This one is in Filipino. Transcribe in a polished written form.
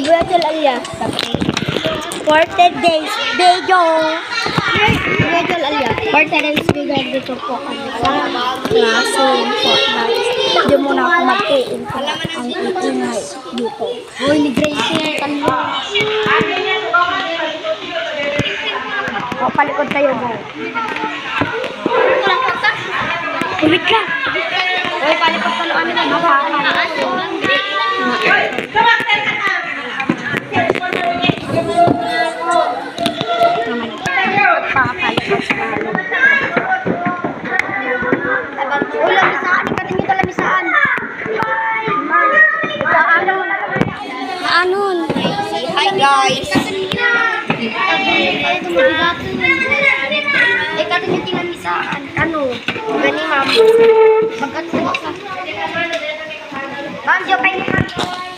Virtual alias. 40 days video. Virtual alias. 40 days video dito po kami sa klase po. Hindi mo na ako mag-i-in ang iingay dito. Hoy, ni Grace yung talo. O, palikod tayo mo. Ulit ka. Hoy, palikod talo kami na mapakaan. Lamisaan, ikatin nyo ito lamisaan. Maanon. Hi guys. Ikatin nyo ito lamisaan. Ano? Gani ma'am. Bagat sa. Ma'am, diyo kayo.